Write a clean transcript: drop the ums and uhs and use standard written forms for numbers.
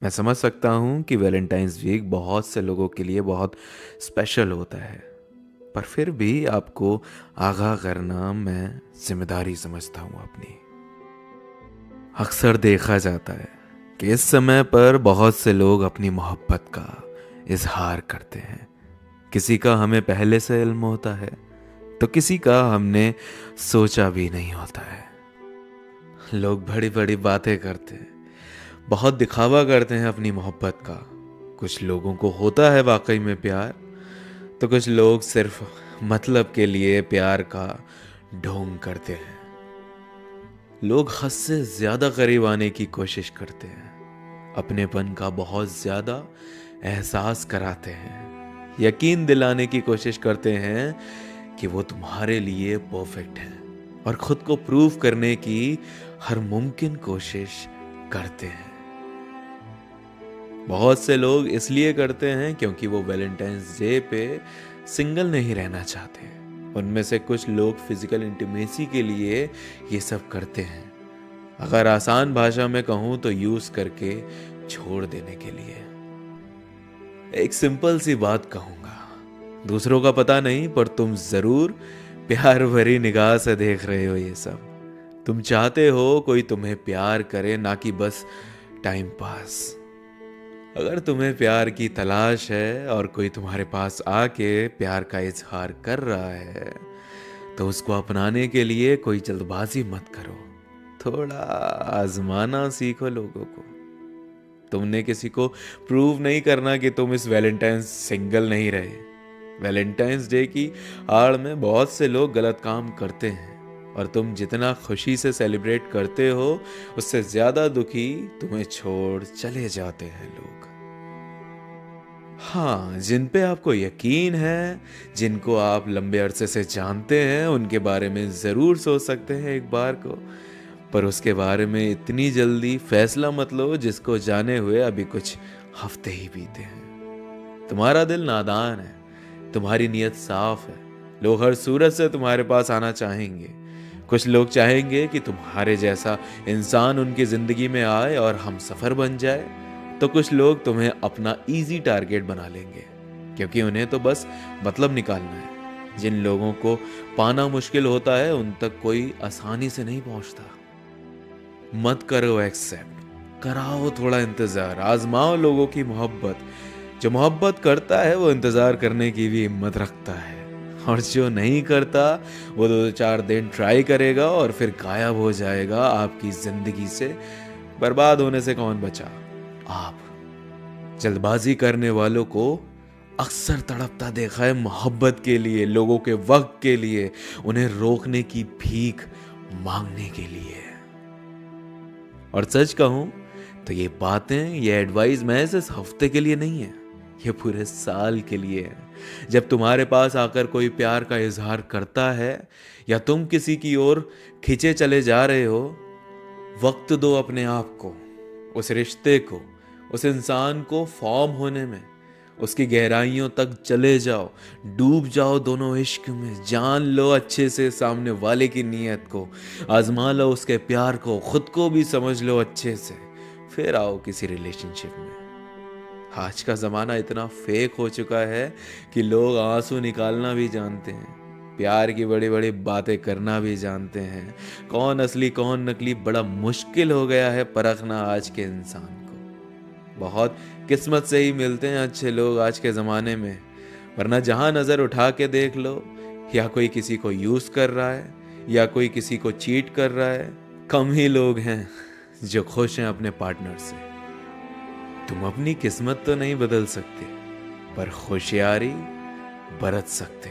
मैं समझ सकता हूँ कि वैलेंटाइंस वीक बहुत से लोगों के लिए बहुत स्पेशल होता है, पर फिर भी आपको आगाह करना मैं जिम्मेदारी समझता हूँ अपनी। अक्सर देखा जाता है कि इस समय पर बहुत से लोग अपनी मोहब्बत का इजहार करते हैं। किसी का हमें पहले से इल्म होता है, तो किसी का हमने सोचा भी नहीं होता है। लोग बड़ी बड़ी बातें करते हैं, बहुत दिखावा करते हैं अपनी मोहब्बत का। कुछ लोगों को होता है वाकई में प्यार, तो कुछ लोग सिर्फ मतलब के लिए प्यार का ढोंग करते हैं। लोग हद से ज्यादा करीब आने की कोशिश करते हैं, अपनेपन का बहुत ज्यादा एहसास कराते हैं, यकीन दिलाने की कोशिश करते हैं कि वो तुम्हारे लिए परफेक्ट है, और खुद को प्रूव करने की हर मुमकिन कोशिश करते हैं। बहुत से लोग इसलिए करते हैं क्योंकि वो वैलेंटाइंस डे पे सिंगल नहीं रहना चाहते। उनमें से कुछ लोग फिजिकल इंटीमेसी के लिए ये सब करते हैं। अगर आसान भाषा में कहूं तो यूज करके छोड़ देने के लिए। एक सिंपल सी बात कहूंगा, दूसरों का पता नहीं, पर तुम जरूर प्यार भरी निगाह से देख रहे हो ये सब। तुम चाहते हो कोई तुम्हें प्यार करे, ना कि बस टाइम पास। अगर तुम्हें प्यार की तलाश है और कोई तुम्हारे पास आके प्यार का इजहार कर रहा है, तो उसको अपनाने के लिए कोई जल्दबाजी मत करो। थोड़ा आजमाना सीखो लोगों को। तुमने किसी को प्रूव नहीं करना कि तुम इस वैलेंटाइंस सिंगल नहीं रहे। वैलेंटाइंस डे की आड़ में बहुत से लोग गलत काम करते हैं, और तुम जितना खुशी से सेलिब्रेट करते हो, उससे ज्यादा दुखी तुम्हें छोड़ चले जाते हैं लोग। हाँ, जिन पे आपको यकीन है, जिनको आप लंबे अरसे से जानते हैं, उनके बारे में जरूर सोच सकते हैं एक बार को। पर उसके बारे में इतनी जल्दी फैसला मत लो जिसको जाने हुए अभी कुछ हफ्ते ही बीते हैं। तुम्हारा दिल नादान है, तुम्हारी नीयत साफ है। लोग हर सूरत से तुम्हारे पास आना चाहेंगे। कुछ लोग चाहेंगे कि तुम्हारे जैसा इंसान उनकी जिंदगी में आए और हम सफर बन जाए, तो कुछ लोग तुम्हें अपना इजी टारगेट बना लेंगे, क्योंकि उन्हें तो बस मतलब निकालना है। जिन लोगों को पाना मुश्किल होता है, उन तक कोई आसानी से नहीं पहुंचता। मत करो एक्सेप्ट, कराओ थोड़ा इंतजार, आजमाओ लोगों की मोहब्बत। जो मोहब्बत करता है वो इंतजार करने की भी हिम्मत रखता है, और जो नहीं करता वो 2-4 दिन ट्राई करेगा और फिर गायब हो जाएगा आपकी जिंदगी से। बर्बाद होने से कौन बचा? आप। जल्दबाजी करने वालों को अक्सर तड़पता देखा है मोहब्बत के लिए, लोगों के वक्त के लिए, उन्हें रोकने की भीख मांगने के लिए। और सच कहूं तो ये बातें, ये एडवाइस मैं इस हफ्ते के लिए नहीं है, ये पूरे साल के लिए है। जब तुम्हारे पास आकर कोई प्यार का इजहार करता है, या तुम किसी की ओर खींचे चले जा रहे हो, वक्त दो अपने आप को, उस रिश्ते को, उस इंसान को फॉर्म होने में। उसकी गहराइयों तक चले जाओ, डूब जाओ दोनों इश्क में, जान लो अच्छे से सामने वाले की नीयत को, आजमा लो उसके प्यार को, खुद को भी समझ लो अच्छे से, फिर आओ किसी रिलेशनशिप में। आज का ज़माना इतना फेक हो चुका है कि लोग आंसू निकालना भी जानते हैं, प्यार की बड़ी बड़ी बातें करना भी जानते हैं। कौन असली कौन नकली बड़ा मुश्किल हो गया है परखना आज के इंसान को। बहुत किस्मत से ही मिलते हैं अच्छे लोग आज के ज़माने में, वरना जहां नज़र उठा के देख लो, या कोई किसी को यूज़ कर रहा है, या कोई किसी को चीट कर रहा है। कम ही लोग हैं जो खुश हैं अपने पार्टनर से। तुम अपनी किस्मत तो नहीं बदल सकते, पर होशियारी बरत सकते